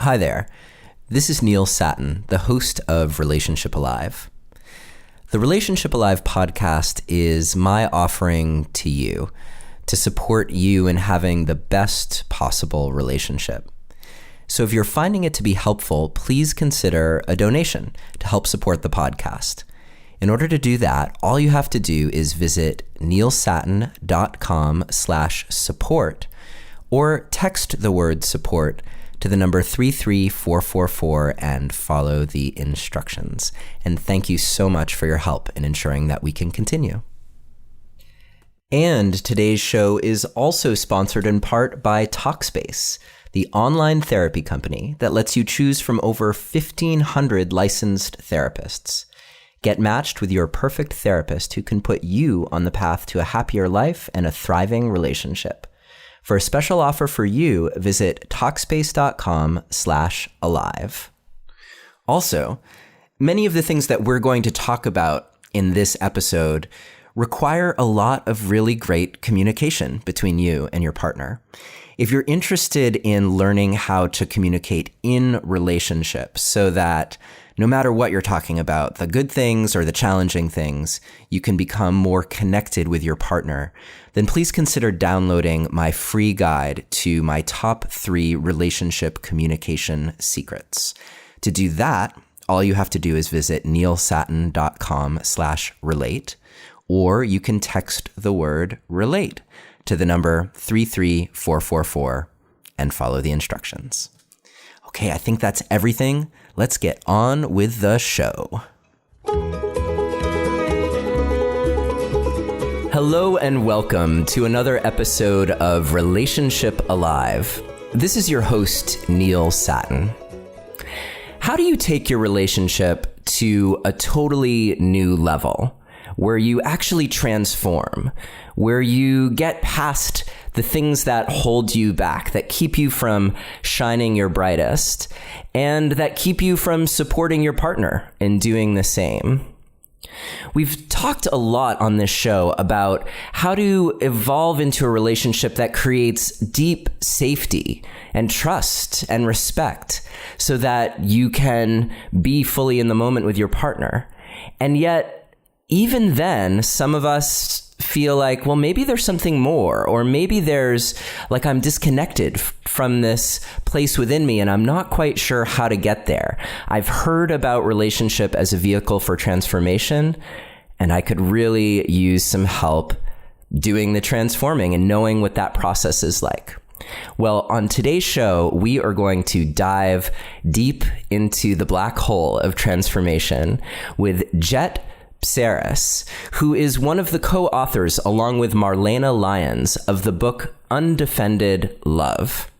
Hi there. This is Neil Satin, the host of Relationship Alive. The Relationship Alive podcast is my offering to you to support you in having the best possible relationship. So if you're finding it to be helpful, please consider a donation to help support the podcast. In order to do that, all you have to do is visit neilsatin.com/support or text the word support to the number 33444 and follow the instructions. And thank you so much for your help in ensuring that we can continue. And today's show is also sponsored in part by Talkspace, the online therapy company that lets you choose from over 1,500 licensed therapists. Get matched with your perfect therapist who can put you on the path to a happier life and a thriving relationship. For a special offer for you, visit Talkspace.com/alive. Also, many of the things that we're going to talk about in this episode require a lot of really great communication between you and your partner. If you're interested in learning how to communicate in relationships so that no matter what you're talking about, the good things or the challenging things, you can become more connected with your partner, then please consider downloading my free guide to my top 3 relationship communication secrets. To do that, all you have to do is visit neilsatin.com/relate, or you can text the word relate to the number 33444 and follow the instructions. Okay, I think that's everything. Let's get on with the show. Hello and welcome to another episode of Relationship Alive. This is your host, Neil Satin. How do you take your relationship to a totally new level where you actually transform, where you get past the things that hold you back, that keep you from shining your brightest, and that keep you from supporting your partner in doing the same? We've talked a lot on this show about how to evolve into a relationship that creates deep safety and trust and respect so that you can be fully in the moment with your partner. And yet, even then, some of us feel like, well, maybe there's something more, or maybe there's like I'm disconnected from this place within me and I'm not quite sure how to get there. I've heard about relationship as a vehicle for transformation, and I could really use some help doing the transforming and knowing what that process is like. Well, on today's show, we are going to dive deep into the black hole of transformation with Jett Psaris, who is one of the co-authors, along with Marlena Lyons, of the book Undefended Love.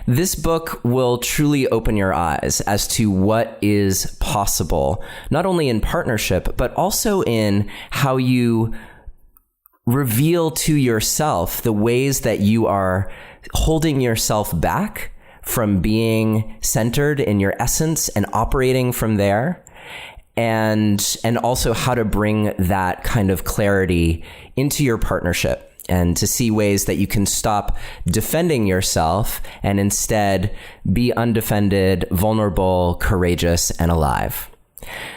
This book will truly open your eyes as to what is possible, not only in partnership, but also in how you reveal to yourself the ways that you are holding yourself back from being centered in your essence and operating from there. And also how to bring that kind of clarity into your partnership, and to see ways that you can stop defending yourself and instead be undefended, vulnerable, courageous, and alive.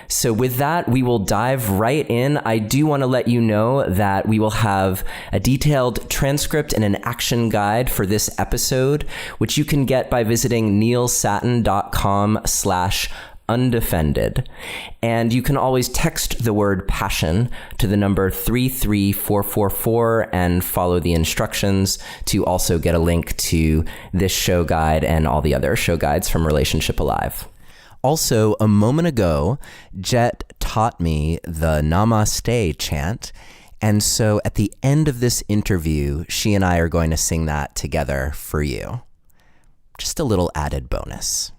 So with that, we will dive right in. I do want to let you know that we will have a detailed transcript and an action guide for this episode, which you can get by visiting neilsatin.com/undefended. And you can always text the word passion to the number 33444 and follow the instructions to also get a link to this show guide and all the other show guides from Relationship Alive. Also, a moment ago, Jett taught me the Namaste chant. And so at the end of this interview, she and I are going to sing that together for you. Just a little added bonus.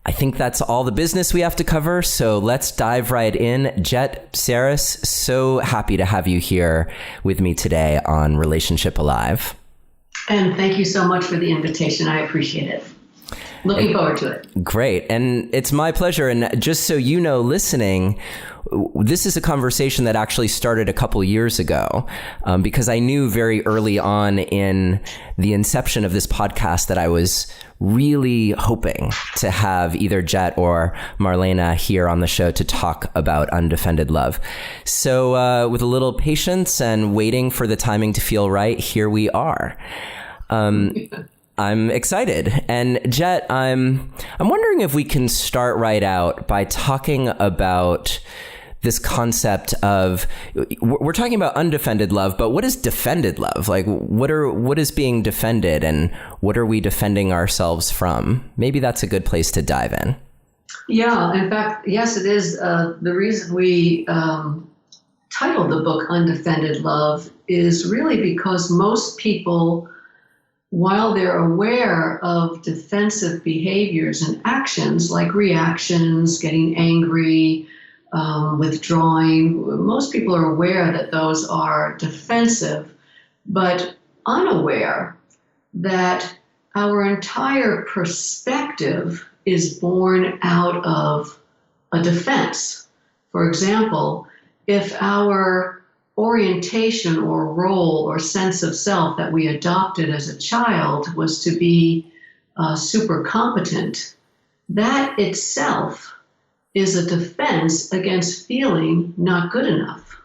I think that's all the business we have to cover, so let's dive right in. Jett Psaris, so happy to have you here with me today on Relationship Alive. And thank you so much for the invitation. I appreciate it. Looking forward to it. Great. And it's my pleasure. And just so you know, listening, this is a conversation that actually started a couple years ago, because I knew very early on in the inception of this podcast that I was really hoping to have either Jett or Marlena here on the show to talk about Undefended Love. So with a little patience and waiting for the timing to feel right, here we are. I'm excited. And Jett, I'm wondering if we can start right out by talking about this concept of, we're talking about undefended love, but what is defended love? Like, what is being defended, and what are we defending ourselves from? Maybe that's a good place to dive in. Yeah, in fact, yes, it is. The reason we titled the book Undefended Love is really because most people, while they're aware of defensive behaviors and actions like reactions, getting angry, withdrawing, most people are aware that those are defensive, but unaware that our entire perspective is born out of a defense. For example, if our orientation or role or sense of self that we adopted as a child was to be super competent, that itself is a defense against feeling not good enough.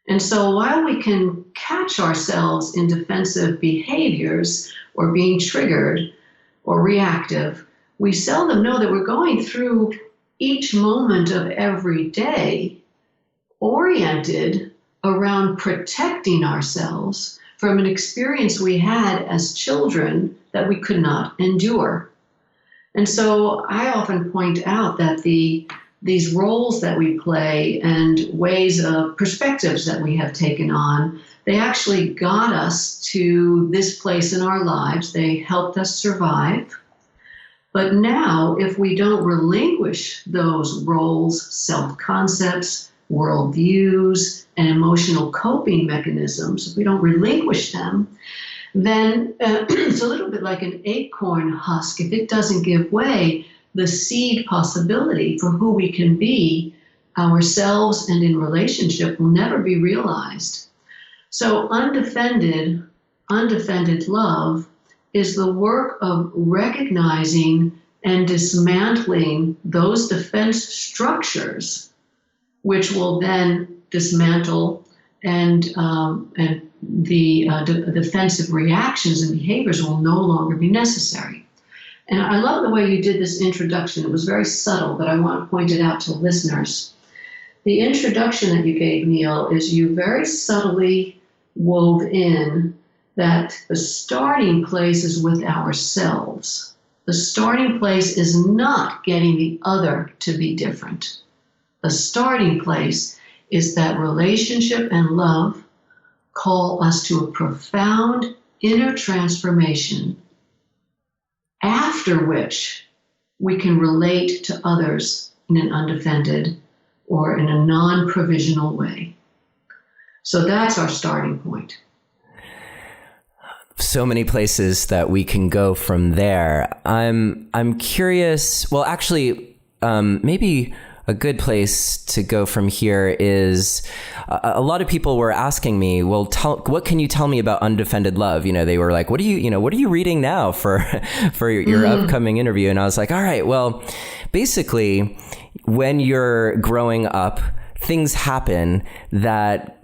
And so while we can catch ourselves in defensive behaviors or being triggered or reactive, we seldom know that we're going through each moment of every day oriented around protecting ourselves from an experience we had as children that we could not endure. And so I often point out that these roles that we play and ways of perspectives that we have taken on, they actually got us to this place in our lives. They helped us survive. But now, if we don't relinquish those roles, self-concepts, worldviews, and emotional coping mechanisms, if we don't relinquish them, then it's a little bit like an acorn husk. If it doesn't give way, the seed possibility for who we can be ourselves and in relationship will never be realized. So undefended love is the work of recognizing and dismantling those defense structures, which will then dismantle and the defensive reactions and behaviors will no longer be necessary. And I love the way you did this introduction. It was very subtle, but I want to point it out to listeners. The introduction that you gave, Neil, is you very subtly wove in that the starting place is with ourselves. The starting place is not getting the other to be different. The starting place is that relationship and love call us to a profound inner transformation, after which we can relate to others in an undefended or in a non-provisional way. So that's our starting point. So many places that we can go from there. I'm curious. Well, actually, maybe a good place to go from here is a lot of people were asking me, well, what can you tell me about Undefended Love? You know, they were like, what are you reading now for your upcoming interview? And I was like, all right, well, basically when you're growing up, things happen that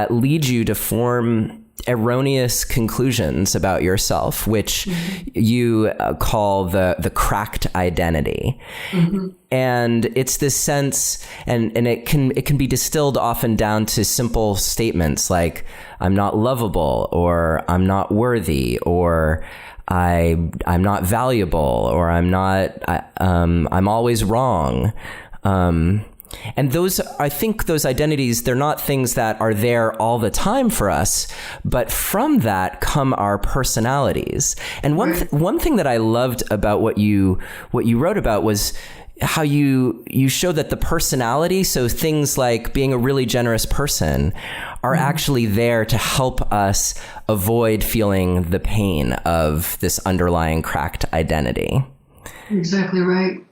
lead you to form erroneous conclusions about yourself, which you call the cracked identity. And it's this sense, and it can be distilled often down to simple statements like, I'm not lovable, or I'm not worthy, or I'm not valuable, or I'm always wrong. And those, I think those identities, they're not things that are there all the time for us, but from that come our personalities. And one thing that I loved about what you wrote about was how you show that the personality, so things like being a really generous person, are actually there to help us avoid feeling the pain of this underlying cracked identity. Exactly right.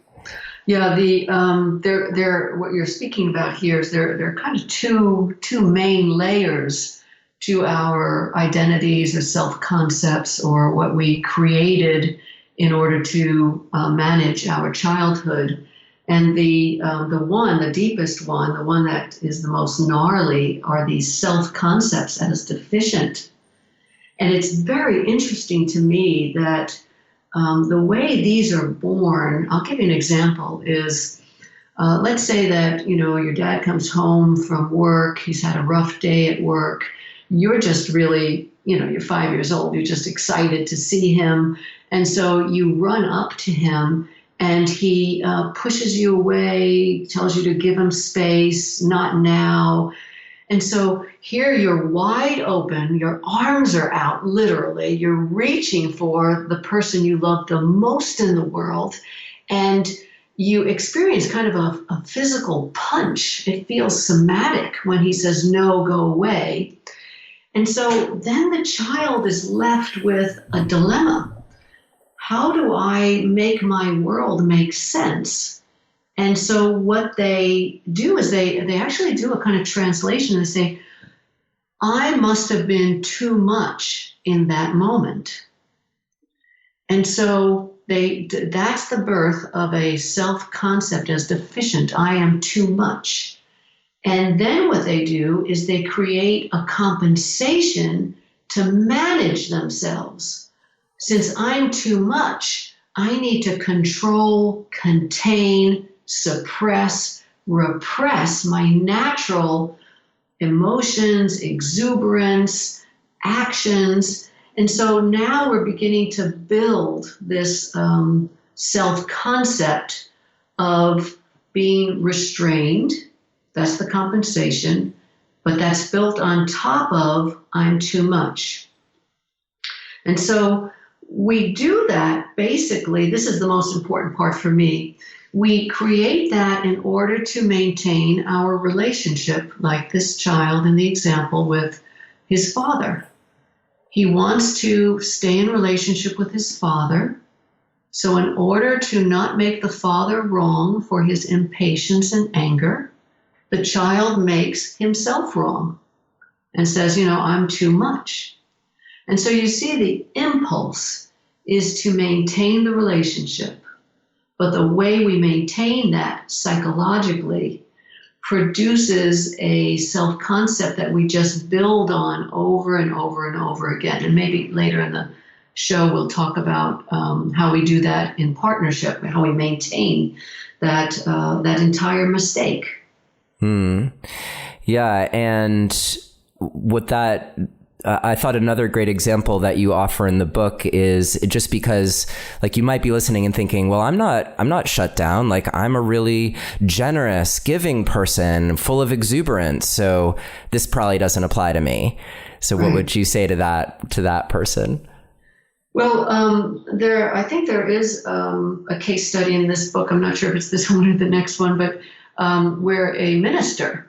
Yeah, there what you're speaking about here is there are kind of two main layers to our identities or self-concepts, or what we created in order to manage our childhood. And the deepest one, the one that is the most gnarly, are these self-concepts as deficient. And it's very interesting to me that the way these are born, I'll give you an example, is let's say that, your dad comes home from work, he's had a rough day at work. You're just really, you're 5 years old, you're just excited to see him. And so you run up to him and he pushes you away, tells you to give him space, not now. And so here you're wide open, your arms are out, literally. You're reaching for the person you love the most in the world. And you experience kind of a physical punch. It feels somatic when he says, no, go away. And so then the child is left with a dilemma. How do I make my world make sense? And so what they do is they actually do a kind of translation. They say, I must have been too much in that moment. And so that's the birth of a self-concept as deficient. I am too much. And then what they do is they create a compensation to manage themselves. Since I'm too much, I need to control, contain, suppress, repress my natural emotions, exuberance, actions. And so now we're beginning to build this self-concept of being restrained. That's the compensation, but that's built on top of I'm too much. And so we do that basically, this is the most important part for me. We create that in order to maintain our relationship, like this child in the example with his father. He wants to stay in relationship with his father. So in order to not make the father wrong for his impatience and anger, the child makes himself wrong and says, I'm too much. And so you see the impulse is to maintain the relationship. But the way we maintain that psychologically produces a self-concept that we just build on over and over and over again. And maybe later in the show, we'll talk about how we do that in partnership, how we maintain that entire mistake. Yeah. And what that, I thought another great example that you offer in the book is just because, like, you might be listening and thinking, well, I'm not shut down. Like, I'm a really generous, giving person full of exuberance. So this probably doesn't apply to me. So what would you say to that person? Well, I think there is a case study in this book. I'm not sure if it's this one or the next one, but where a minister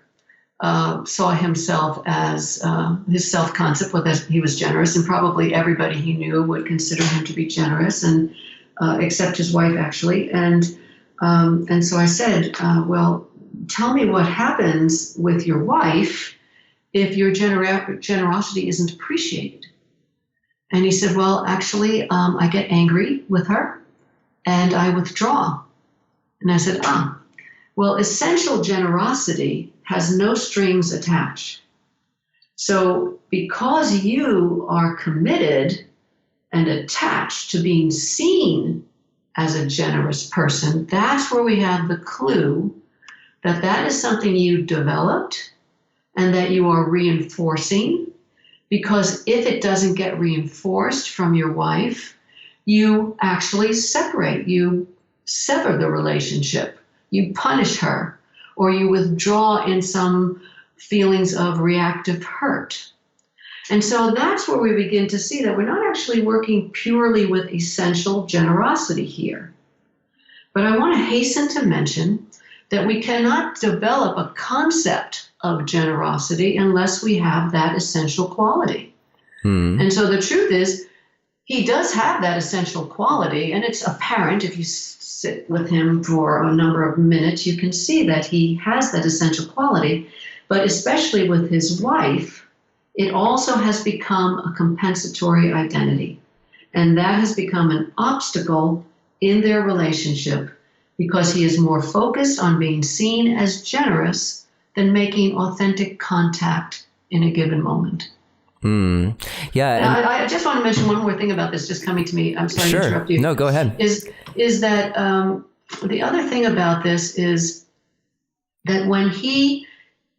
saw himself as his self-concept, that he was generous, and probably everybody he knew would consider him to be generous, and except his wife, actually. And so I said, well, tell me what happens with your wife if your generosity isn't appreciated. And he said, well, actually, I get angry with her and I withdraw. And I said, well, essential generosity has no strings attached. So because you are committed and attached to being seen as a generous person, that's where we have the clue that is something you developed and that you are reinforcing. Because if it doesn't get reinforced from your wife, you actually separate, you sever the relationship, you punish her, or you withdraw in some feelings of reactive hurt. And so that's where we begin to see that we're not actually working purely with essential generosity here. But I want to hasten to mention that we cannot develop a concept of generosity unless we have that essential quality. And so the truth is, he does have that essential quality, and it's apparent if you sit with him for a number of minutes, you can see that he has that essential quality. But especially with his wife, it also has become a compensatory identity. And that has become an obstacle in their relationship because he is more focused on being seen as generous than making authentic contact in a given moment. Yeah. And I just want to mention one more thing about this, just coming to me. I'm sorry to interrupt you. No, go ahead. Is that the other thing about this is that when he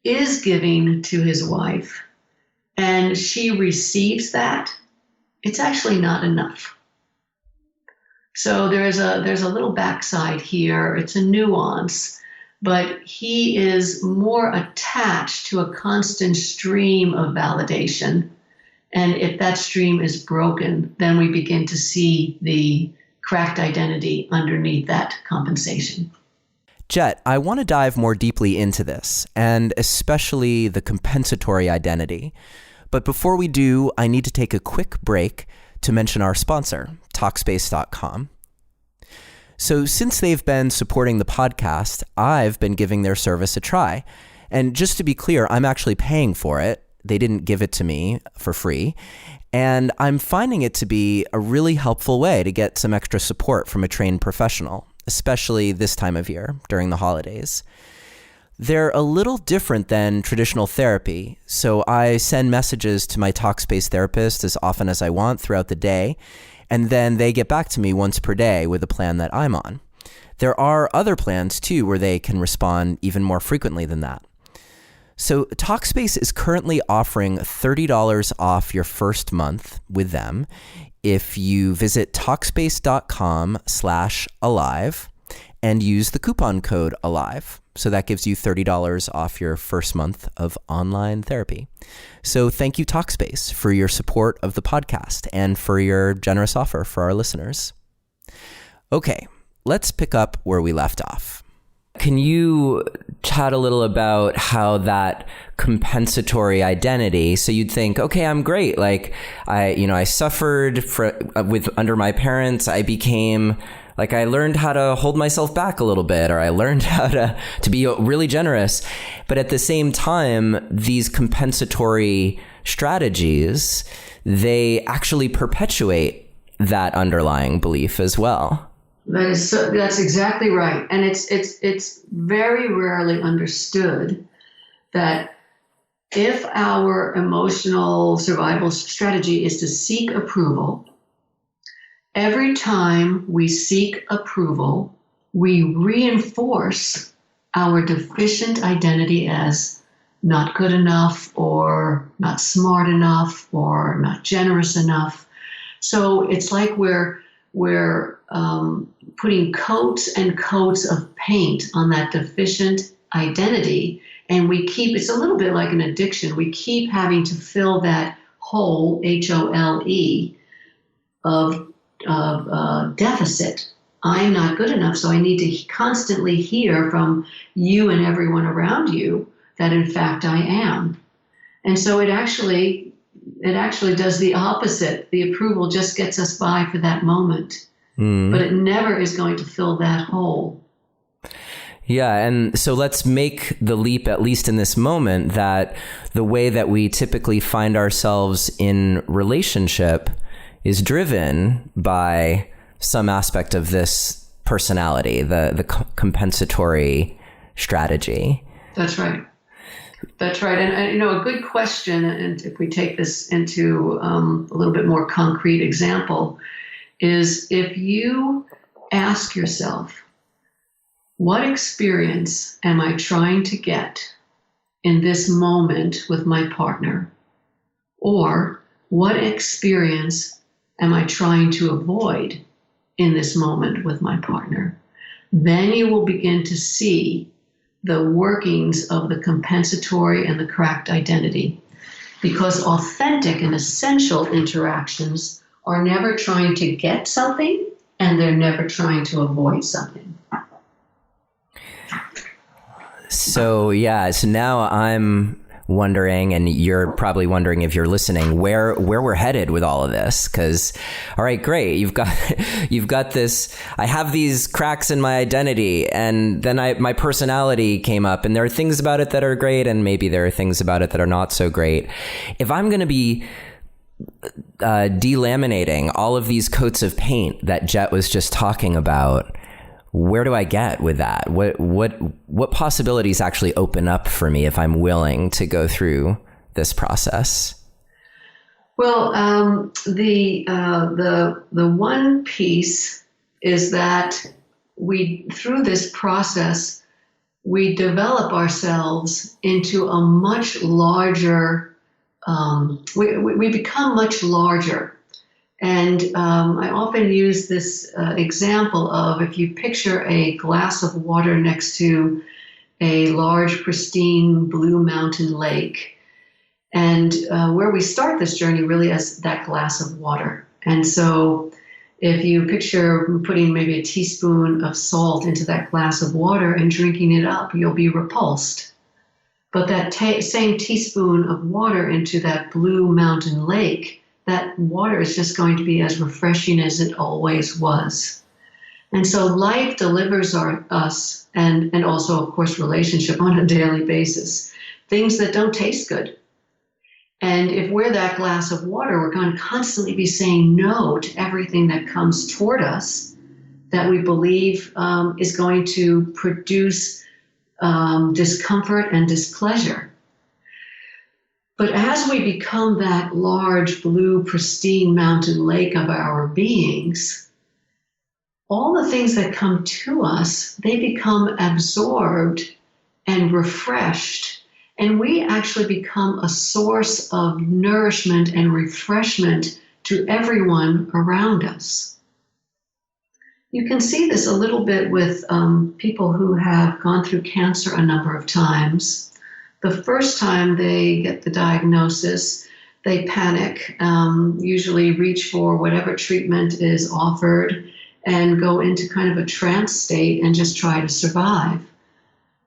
is giving to his wife and she receives that, it's actually not enough. So there's a little backside here. It's a nuance. But he is more attached to a constant stream of validation. And if that stream is broken, then we begin to see the cracked identity underneath that compensation. Jett, I want to dive more deeply into this, and especially the compensatory identity. But before we do, I need to take a quick break to mention our sponsor, Talkspace.com. So since they've been supporting the podcast, I've been giving their service a try. And just to be clear, I'm actually paying for it. They didn't give it to me for free. And I'm finding it to be a really helpful way to get some extra support from a trained professional, especially this time of year during the holidays. They're a little different than traditional therapy. So I send messages to my Talkspace therapist as often as I want throughout the day. And then they get back to me once per day with a plan that I'm on. There are other plans too where they can respond even more frequently than that. So Talkspace is currently offering $30 off your first month with them if you visit Talkspace.com/alive and use the coupon code ALIVE. So that gives you $30 off your first month of online therapy. So thank you, Talkspace, for your support of the podcast and for your generous offer for our listeners. Okay, let's pick up where we left off. Can you chat a little about how that compensatory identity, so you'd think, okay, I'm great. Like I suffered under my parents. I became I learned how to hold myself back a little bit, or I learned how to be really generous. But at the same time, these compensatory strategies, they actually perpetuate that underlying belief as well. That's exactly right. And it's very rarely understood that if our emotional survival strategy is to seek approval, every time we seek approval, we reinforce our deficient identity as not good enough or not smart enough or not generous enough. So it's like we're putting coats and coats of paint on that deficient identity. And it's a little bit like an addiction. We keep having to fill that hole, HOLE, of deficit. I'm not good enough, so I need to constantly hear from you and everyone around you that in fact I am. And so it actually does the opposite. The approval just gets us by for that moment, but it never is going to fill that hole. Yeah, and so let's make the leap, at least in this moment, that the way that we typically find ourselves in relationship is driven by some aspect of this personality, the compensatory strategy. That's right. That's right. And a good question, and if we take this into a little bit more concrete example, is if you ask yourself, what experience am I trying to get in this moment with my partner? Or what experience am I trying to avoid in this moment with my partner? Then you will begin to see the workings of the compensatory and the cracked identity. Because authentic and essential interactions are never trying to get something, and they're never trying to avoid something. So now wondering, and you're probably wondering if you're listening, where we're headed with all of this. Because, all right, great, you've got this. I have these cracks in my identity, and then my personality came up, and there are things about it that are great, and maybe there are things about it that are not so great. If I'm going to be delaminating all of these coats of paint that Jett was just talking about, where do I get with that? What possibilities actually open up for me if I'm willing to go through this process? Well, the one piece is that through this process, we develop ourselves into a much larger, we become much larger. And I often use this example of, if you picture a glass of water next to a large, pristine blue mountain lake, and where we start this journey really as that glass of water. And so if you picture putting maybe a teaspoon of salt into that glass of water and drinking it up, you'll be repulsed. But that same teaspoon of water into that blue mountain lake, that water is just going to be as refreshing as it always was. And so life delivers us, and also, of course, relationship on a daily basis, things that don't taste good. And if we're that glass of water, we're going to constantly be saying no to everything that comes toward us that we believe is going to produce discomfort and displeasure. But as we become that large, blue, pristine mountain lake of our beings, all the things that come to us, they become absorbed and refreshed. And we actually become a source of nourishment and refreshment to everyone around us. You can see this a little bit with people who have gone through cancer a number of times. The first time they get the diagnosis, they panic, usually reach for whatever treatment is offered and go into kind of a trance state and just try to survive.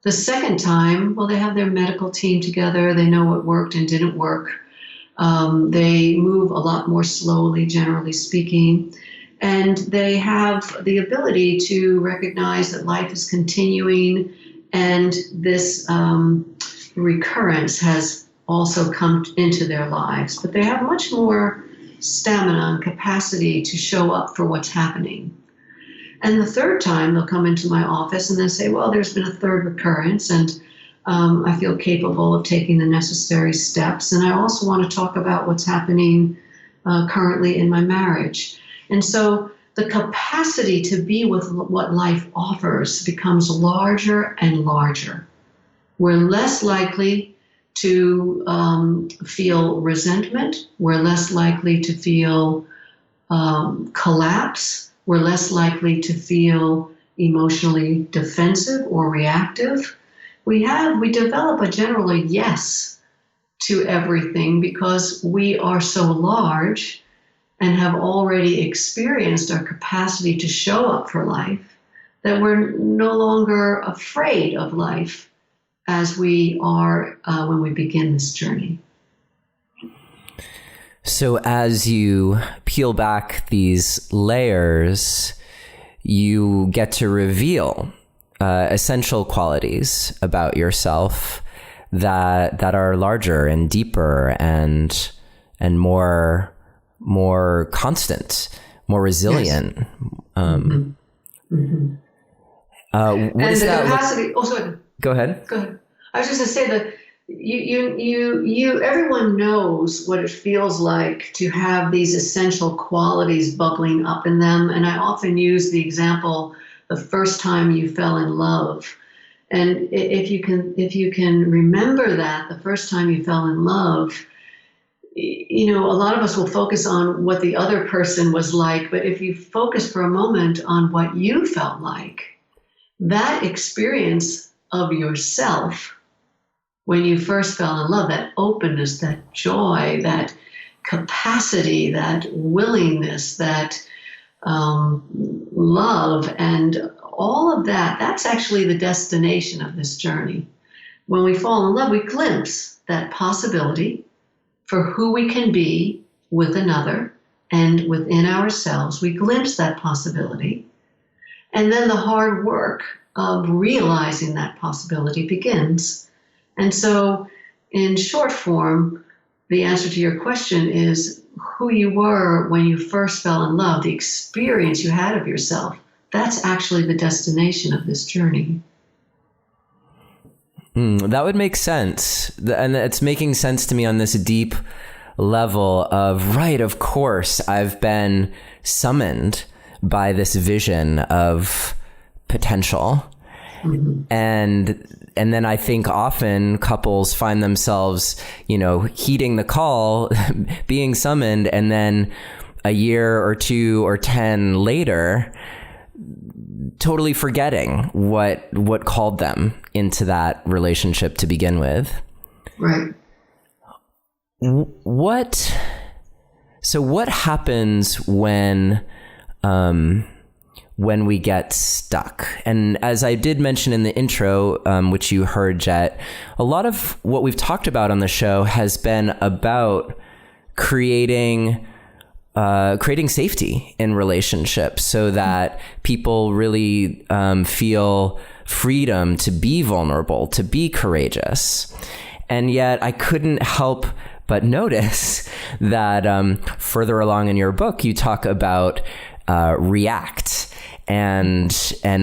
The second time, well, they have their medical team together. They know what worked and didn't work. They move a lot more slowly, generally speaking. And they have the ability to recognize that life is continuing, and this recurrence has also come into their lives. But they have much more stamina and capacity to show up for what's happening. And the third time, they'll come into my office and they'll say, well, there's been a third recurrence, and I feel capable of taking the necessary steps. And I also want to talk about what's happening currently in my marriage. And so the capacity to be with what life offers becomes larger and larger. We're less likely to feel resentment. We're less likely to feel collapse. We're less likely to feel emotionally defensive or reactive. We develop a general yes to everything because we are so large and have already experienced our capacity to show up for life that we're no longer afraid of life as we are when we begin this journey. So as you peel back these layers, you get to reveal essential qualities about yourself that are larger and deeper and more constant, more resilient. Yes. Mm-hmm. Mm-hmm. What is that? Capacity. Also, go ahead. Go ahead. I was just going to say that you everyone knows what it feels like to have these essential qualities bubbling up in them. And I often use the example, the first time you fell in love. And if you can remember that, the first time you fell in love, a lot of us will focus on what the other person was like. But if you focus for a moment on what you felt like, that experience of yourself when you first fell in love, that openness, that joy, that capacity, that willingness, that love, and all of that, that's actually the destination of this journey. When we fall in love, we glimpse that possibility for who we can be with another and within ourselves. We glimpse that possibility. And then the hard work of realizing that possibility begins. And so, in short form, the answer to your question is who you were when you first fell in love, the experience you had of yourself. That's actually the destination of this journey. That would make sense. And it's making sense to me on this deep level of, right, of course, I've been summoned by this vision of potential. Mm-hmm. And then I think often couples find themselves, heeding the call, being summoned, and then a year or 2 or 10 later, totally forgetting what called them into that relationship to begin with. Right. So what happens when we get stuck? And as I did mention in the intro, which you heard, Jett, a lot of what we've talked about on the show has been about creating safety in relationships so that people really feel freedom to be vulnerable, to be courageous. And yet I couldn't help but notice that further along in your book, you talk about react and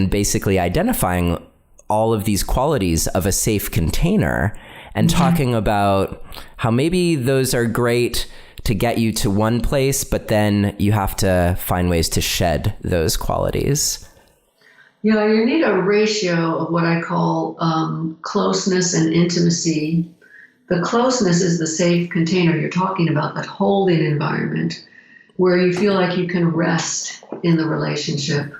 basically identifying all of these qualities of a safe container and talking about how maybe those are great to get you to one place, but then you have to find ways to shed those qualities. Yeah, you need a ratio of what I call closeness and intimacy. The closeness is the safe container you're talking about, that holding environment where you feel like you can rest in the relationship.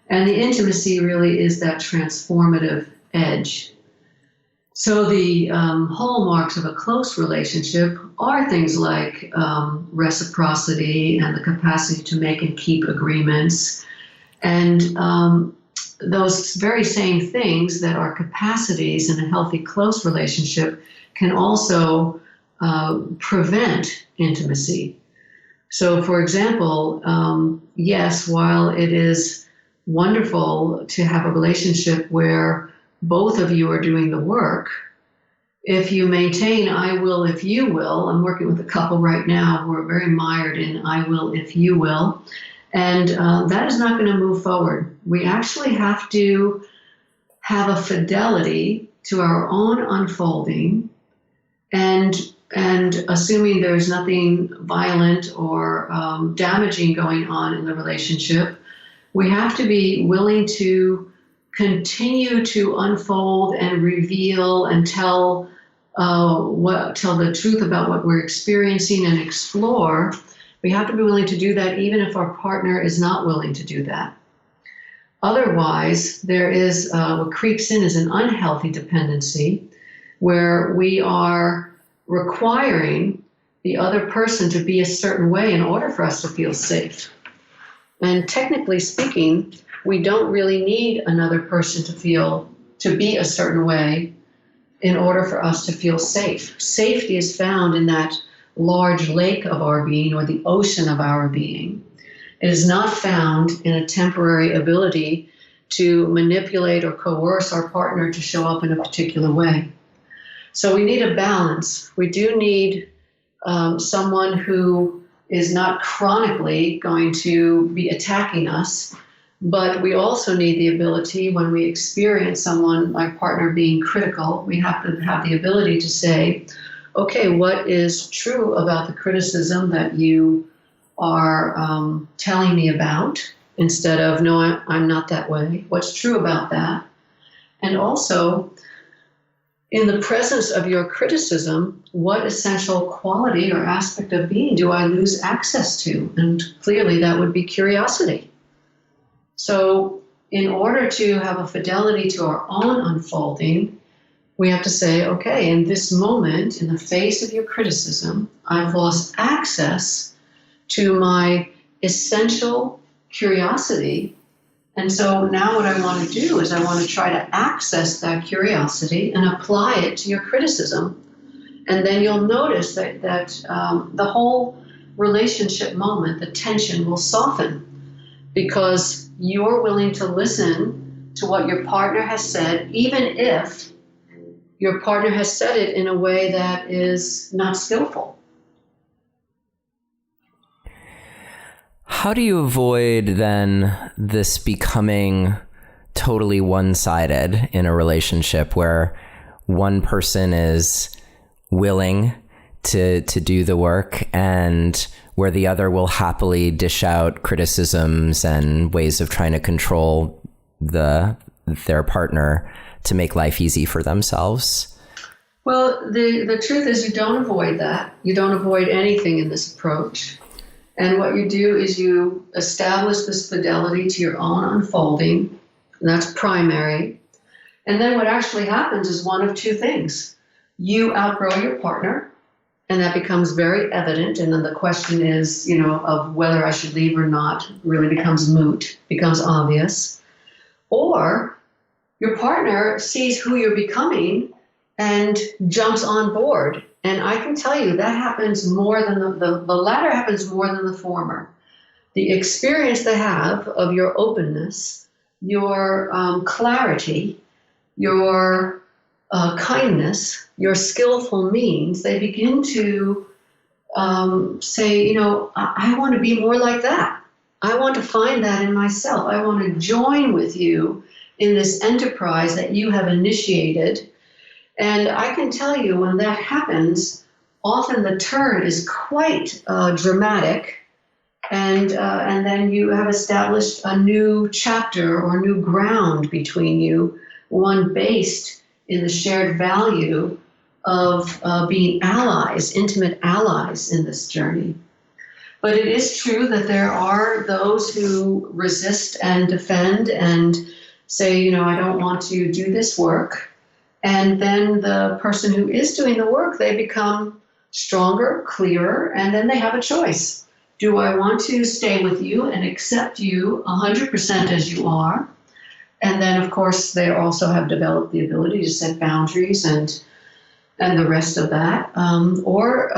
And the intimacy really is that transformative edge. So the hallmarks of a close relationship are things like reciprocity and the capacity to make and keep agreements. And those very same things that are capacities in a healthy, close relationship can also prevent intimacy. So, for example, yes, while it is wonderful to have a relationship where both of you are doing the work, if you maintain I will if you will, I'm working with a couple right now who are very mired in I will if you will, and that is not going to move forward. We actually have to have a fidelity to our own unfolding, and assuming there's nothing violent or damaging going on in the relationship, we have to be willing to continue to unfold and reveal and tell the truth about what we're experiencing and explore. We have to be willing to do that even if our partner is not willing to do that. Otherwise, there is what creeps in is an unhealthy dependency where we are requiring the other person to be a certain way in order for us to feel safe. And technically speaking, we don't really need another person to be a certain way in order for us to feel safe. Safety is found in that large lake of our being or the ocean of our being. It is not found in a temporary ability to manipulate or coerce our partner to show up in a particular way. So we need a balance. We do need someone who is not chronically going to be attacking us, but we also need the ability when we experience someone, my partner, being critical, we have to have the ability to say, okay, what is true about the criticism that you are telling me about, instead of, no, I'm not that way. What's true about that? And also, in the presence of your criticism, what essential quality or aspect of being do I lose access to? And clearly that would be curiosity. So in order to have a fidelity to our own unfolding, we have to say, okay, in this moment, in the face of your criticism, I've lost access to my essential curiosity. And so now what I want to do is I want to try to access that curiosity and apply it to your criticism And then you'll notice that the whole relationship moment, the tension will soften because you're willing to listen to what your partner has said, even if your partner has said it in a way that is not skillful. How do you avoid then this becoming totally one-sided in a relationship where one person is willing to do the work and where the other will happily dish out criticisms and ways of trying to control their partner to make life easy for themselves? Well, the truth is you don't avoid that. You don't avoid anything in this approach. And what you do is you establish this fidelity to your own unfolding, and that's primary. And then what actually happens is one of two things. You outgrow your partner, and that becomes very evident. And then the question is, of whether I should leave or not really becomes moot, becomes obvious. Or your partner sees who you're becoming and jumps on board. And I can tell you that happens more than the latter happens more than the former. The experience they have of your openness, your clarity, your kindness, your skillful means, they begin to say, I want to be more like that. I want to find that in myself. I want to join with you in this enterprise that you have initiated. And I can tell you when that happens, often the turn is quite dramatic. And then you have established a new chapter or new ground between you, one based in the shared value of being allies, intimate allies in this journey. But it is true that there are those who resist and defend and say, I don't want to do this work. And then the person who is doing the work, they become stronger, clearer, and then they have a choice. Do I want to stay with you and accept you 100% as you are? And then, of course, they also have developed the ability to set boundaries and the rest of that. Or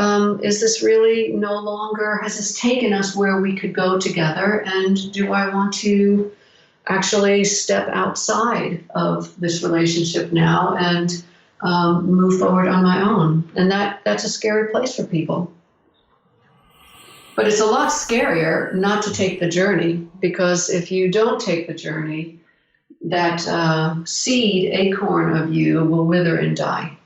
is this really no longer, has this taken us where we could go together? And do I want to actually step outside of this relationship now and move forward on my own? And that's a scary place for people. But it's a lot scarier not to take the journey, because if you don't take the journey, that seed acorn of you will wither and die.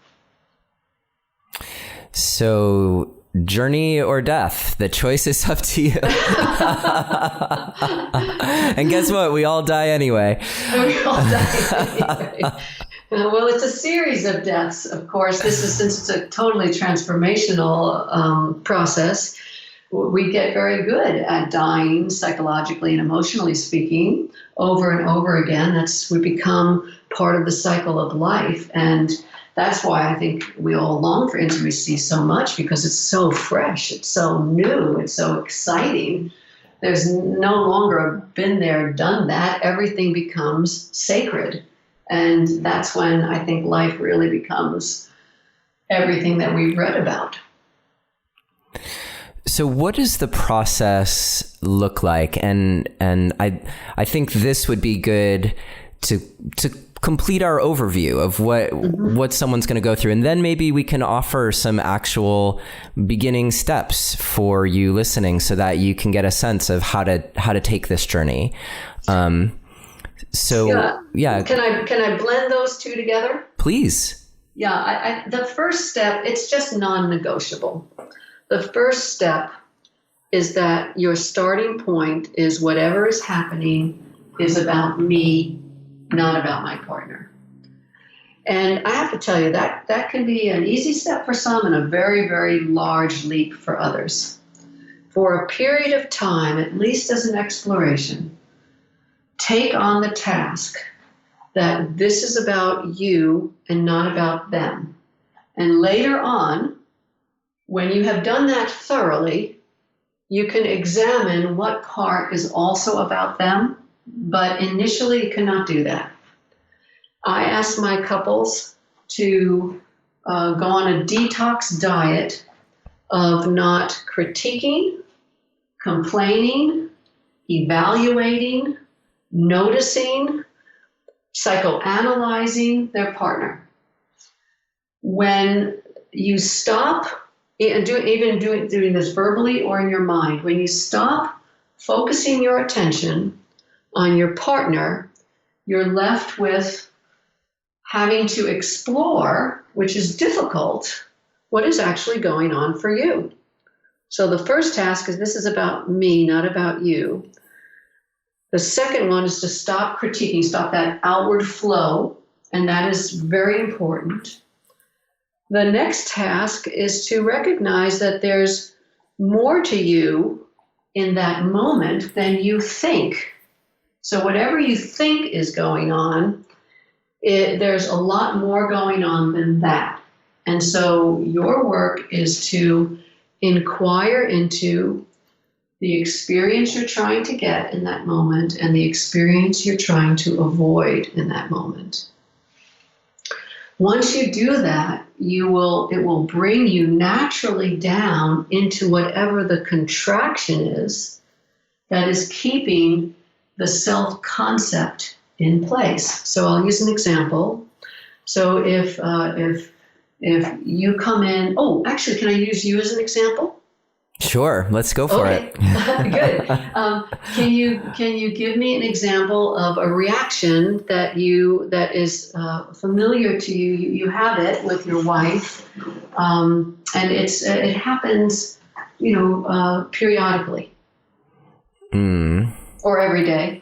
So, journey or death, the choice is up to you. And guess what? We all die anyway. We all die anyway. Well, it's a series of deaths, of course. Since it's a totally transformational process, we get very good at dying psychologically and emotionally speaking over and over again. We become part of the cycle of life. And that's why I think we all long for intimacy so much, because it's so fresh, it's so new, it's so exciting. There's no longer a been there, done that. Everything becomes sacred. And that's when I think life really becomes everything that we've read about. So what does the process look like? And I think this would be good to complete our overview of what someone's going to go through. And then maybe we can offer some actual beginning steps for you listening so that you can get a sense of how to take this journey. Yeah. Can I blend those two together? Please. Yeah. The first step, it's just non-negotiable. The first step is that your starting point is whatever is happening is about me, not about my partner. And I have to tell you that can be an easy step for some and a very, very large leap for others. For a period of time, at least as an exploration, take on the task that this is about you and not about them. And later on, when you have done that thoroughly, you can examine what part is also about them, but initially you cannot do that. I ask my couples to go on a detox diet of not critiquing, complaining, evaluating, noticing, psychoanalyzing their partner. When you stop, and doing this verbally or in your mind, when you stop focusing your attention on your partner, you're left with having to explore, which is difficult, what is actually going on for you. So the first task is, this is about me, not about you. The second one is to stop critiquing, stop that outward flow, and that is very important. The next task is to recognize that there's more to you in that moment than you think. So whatever you think is going on, there's a lot more going on than that. And so your work is to inquire into the experience you're trying to get in that moment and the experience you're trying to avoid in that moment. Once you do that, it will bring you naturally down into whatever the contraction is that is keeping the self-concept in place. So I'll use an example. So if you come in, actually, can I use you as an example? Sure, let's go for it. Good. Can you give me an example of a reaction that is familiar to you? You have it with your wife, and it happens, periodically, or every day.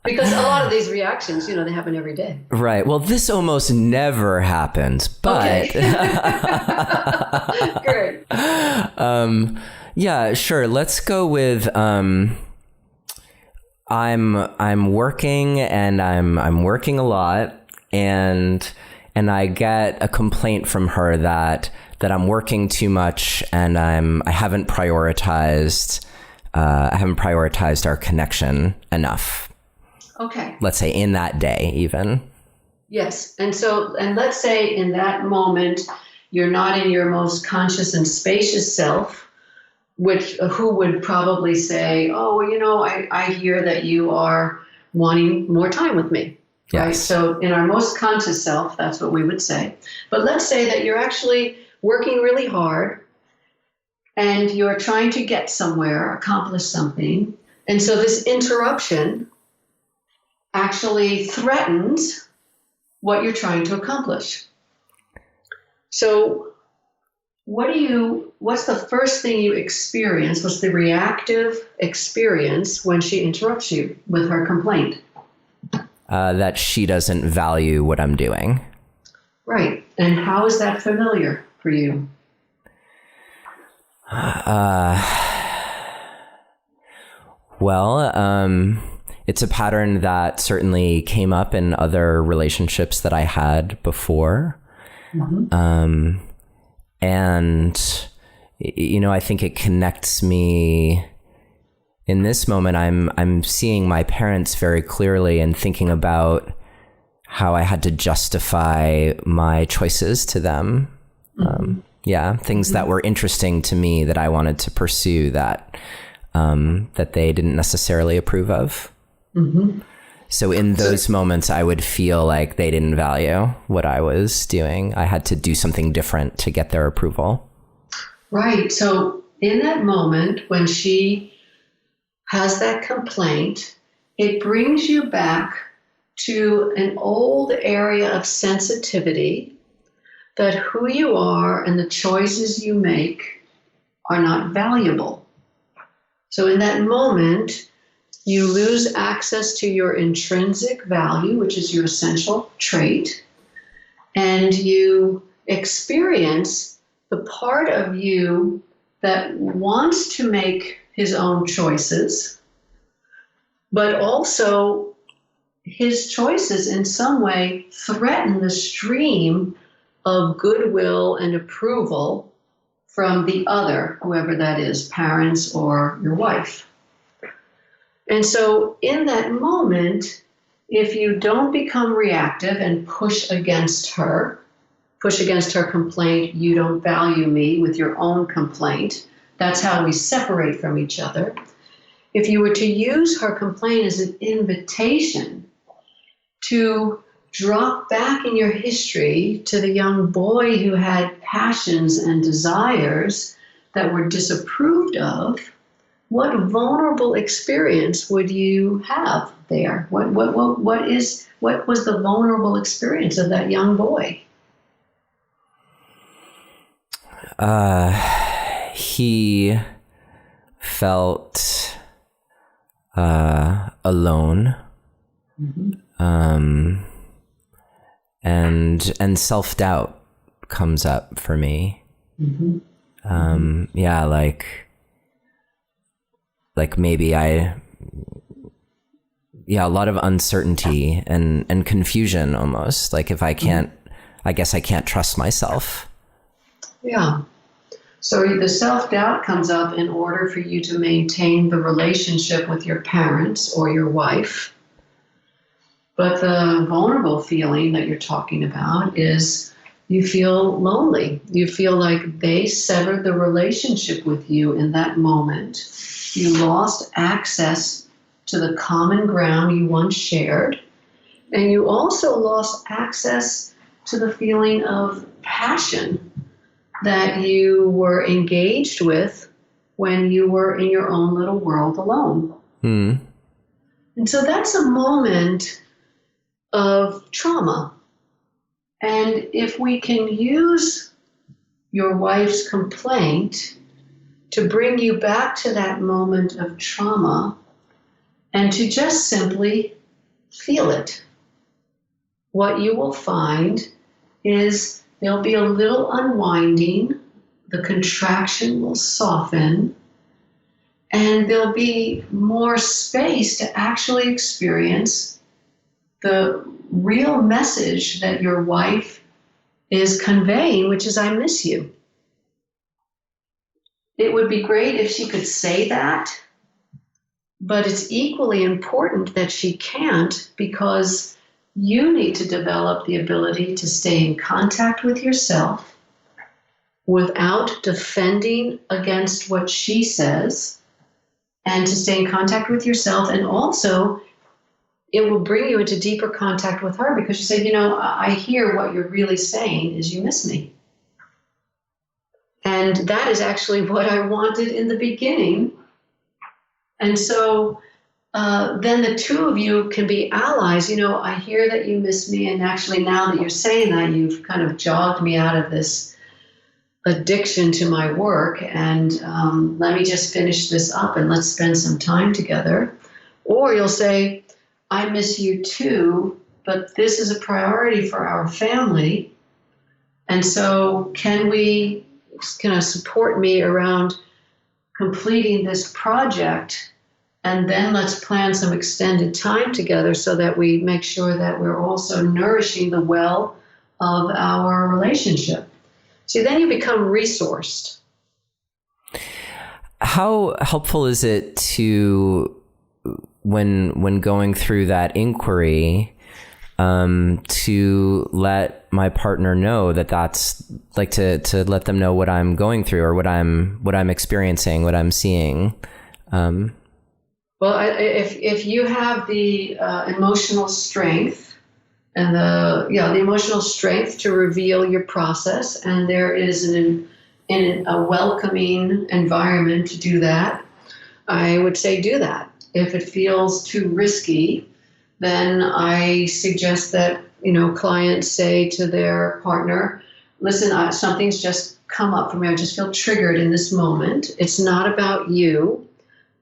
Because a lot of these reactions, they happen every day. Right. Well, this almost never happens, but Great. Yeah, sure. Let's go with I'm working and I'm working a lot, and I get a complaint from her that I'm working too much and I haven't prioritized our connection enough. Okay. Let's say in that day, even. Yes. And let's say in that moment, you're not in your most conscious and spacious self, who would probably say, I hear that you are wanting more time with me. Yes. Right? So in our most conscious self, that's what we would say. But let's say that you're actually working really hard and you're trying to get somewhere, accomplish something. And so this interruption actually threatens what you're trying to accomplish. So what's the first thing you experience? What's the reactive experience when she interrupts you with her complaint? That she doesn't value what I'm doing. Right. And how is that familiar for you? It's a pattern that certainly came up in other relationships that I had before. Mm-hmm. And, I think it connects me in this moment. I'm seeing my parents very clearly and thinking about how I had to justify my choices to them. Mm-hmm. Things that were interesting to me that I wanted to pursue that they didn't necessarily approve of. Mm-hmm. So in those moments, I would feel like they didn't value what I was doing. I had to do something different to get their approval. Right. So in that moment, when she has that complaint, it brings you back to an old area of sensitivity that who you are and the choices you make are not valuable. So in that moment, you lose access to your intrinsic value, which is your essential trait, and you experience the part of you that wants to make his own choices, but also his choices in some way threaten the stream of goodwill and approval from the other, whoever that is, parents or your wife. And so in that moment, if you don't become reactive and push against her, push against her complaint, you don't value me, with your own complaint. That's how we separate from each other. If you were to use her complaint as an invitation to drop back in your history to the young boy who had passions and desires that were disapproved of, what vulnerable experience would you have there? What was the vulnerable experience of that young boy? He felt alone, and self-doubt comes up for me. Yeah, like maybe a lot of uncertainty and confusion almost. Like if I guess I can't trust myself. Yeah. So the self-doubt comes up in order for you to maintain the relationship with your parents or your wife. But the vulnerable feeling that you're talking about is you feel lonely. You feel like they severed the relationship with you in that moment. You lost access to the common ground you once shared. And you also lost access to the feeling of passion that you were engaged with when you were in your own little world alone. And so that's a moment of trauma. And if we can use your wife's complaint to bring you back to that moment of trauma and to just simply feel it, what you will find is there'll be a little unwinding, the contraction will soften, and there'll be more space to actually experience the real message that your wife is conveying, which is, I miss you. It would be great if she could say that, but it's equally important that she can't, because you need to develop the ability to stay in contact with yourself without defending against what she says, and to stay in contact with yourself. And also, it will bring you into deeper contact with her, because you say, I hear what you're really saying is you miss me. And that is actually what I wanted in the beginning. And so then the two of you can be allies. I hear that you miss me, and actually now that you're saying that, you've kind of jogged me out of this addiction to my work, and let me just finish this up and let's spend some time together. Or you'll say, I miss you too, but this is a priority for our family, and so can we support me around completing this project? And then let's plan some extended time together so that we make sure that we're also nourishing the well of our relationship. See, then you become resourced. How helpful is it to, when going through that inquiry, to let my partner know that that's like to let them know what I'm going through, or what I'm experiencing, what I'm seeing? Well, if you have the emotional strength and the emotional strength to reveal your process, and there is a welcoming environment to do that, I would say do that. If it feels too risky, then I suggest that clients say to their partner, listen, something's just come up for me. I just feel triggered in this moment. It's not about you.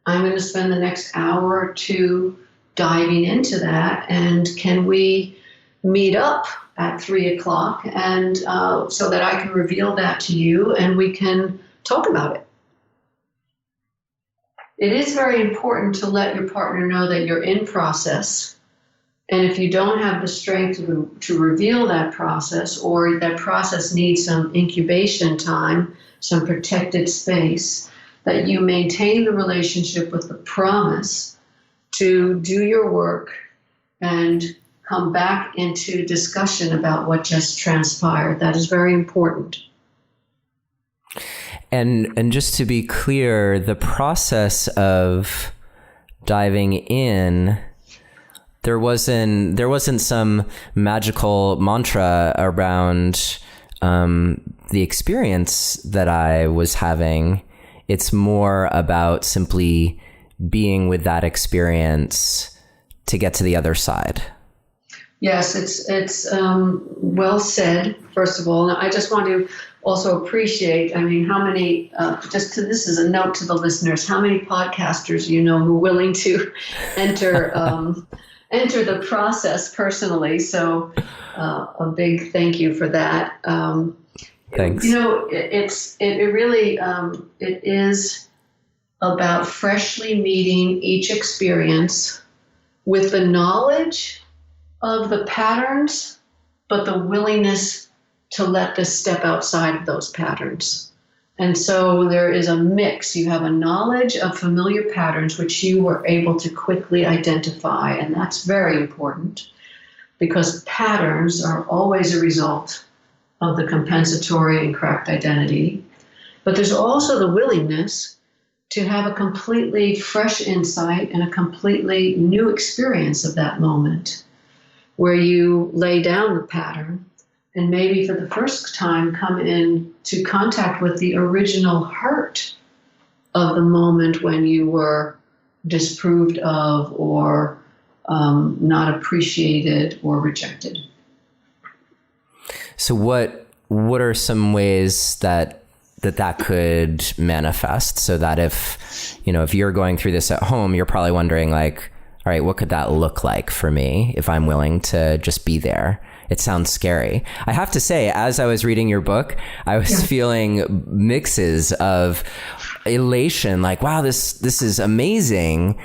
I'm going to spend the next hour or two diving into that. And can we meet up at 3:00 and so that I can reveal that to you and we can talk about it? It is very important to let your partner know that you're in process. And if you don't have the strength to reveal that process, or that process needs some incubation time, some protected space, that you maintain the relationship with the promise to do your work and come back into discussion about what just transpired. That is very important. And just to be clear, the process of diving in, there wasn't some magical mantra around the experience that I was having. It's more about simply being with that experience to get to the other side. Yes, it's well said, first of all. And I just want to also appreciate, how many, this is a note to the listeners, how many podcasters you know who are willing to enter the process personally. So a big thank you for that. Thanks. It is about freshly meeting each experience with the knowledge of the patterns, but the willingness to let this step outside of those patterns. And so there is a mix. You have a knowledge of familiar patterns, which you were able to quickly identify. And that's very important because patterns are always a result of the compensatory and correct identity. But there's also the willingness to have a completely fresh insight and a completely new experience of that moment, where you lay down the pattern and maybe for the first time come into contact with the original hurt of the moment when you were disapproved of or not appreciated or rejected. So what are some ways that could manifest, so that if you're going through this at home, you're probably wondering like, all right, what could that look like for me if I'm willing to just be there? It sounds scary. I have to say, as I was reading your book, I was feeling mixes of elation, like, wow, this is amazing.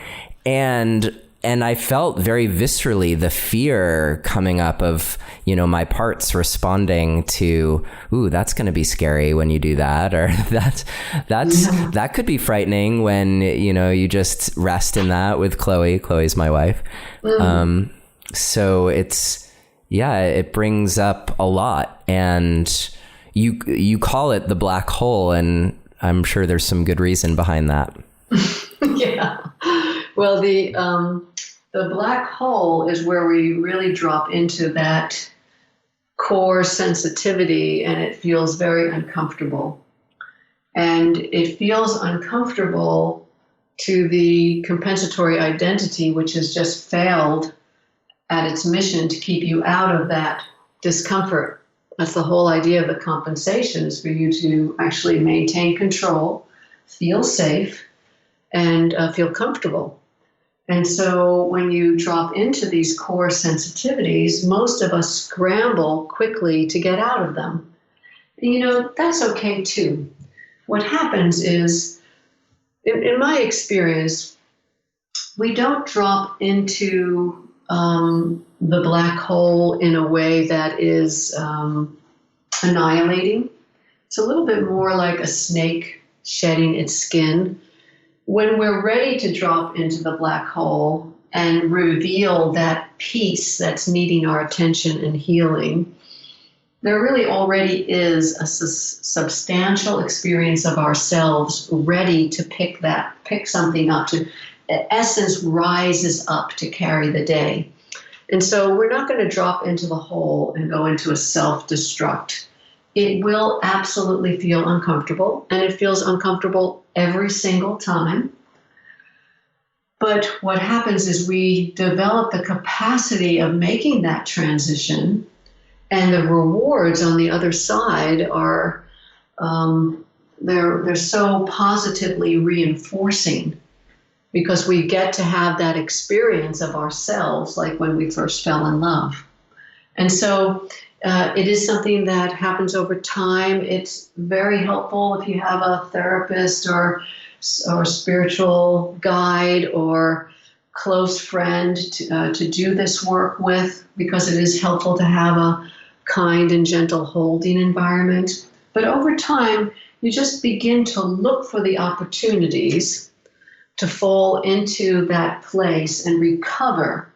And I felt very viscerally the fear coming up of, my parts responding to, ooh, that's going to be scary when you do that, or that could be frightening when, you just rest in that with Chloe. Chloe's my wife. Mm. So it brings up a lot, and you call it the black hole, and I'm sure there's some good reason behind that. Yeah. Well, the black hole is where we really drop into that core sensitivity, and it feels very uncomfortable. And it feels uncomfortable to the compensatory identity, which has just failed at its mission to keep you out of that discomfort. That's the whole idea of the compensation, is for you to actually maintain control, feel safe, and feel comfortable. And so when you drop into these core sensitivities, most of us scramble quickly to get out of them. And, that's okay too. What happens is, in my experience, we don't drop into the black hole in a way that is annihilating. It's a little bit more like a snake shedding its skin. When we're ready to drop into the black hole and reveal that piece that's needing our attention and healing, there really already is a substantial experience of ourselves ready to pick something up, to essence rises up to carry the day. And so we're not going to drop into the hole and go into a self-destruct. It will absolutely feel uncomfortable, and it feels uncomfortable every single time. But what happens is we develop the capacity of making that transition, and the rewards on the other side are they're so positively reinforcing, because we get to have that experience of ourselves like when we first fell in love. And so it is something that happens over time. It's very helpful if you have a therapist or spiritual guide or close friend to do this work with, because it is helpful to have a kind and gentle holding environment. But over time, you just begin to look for the opportunities to fall into that place and recover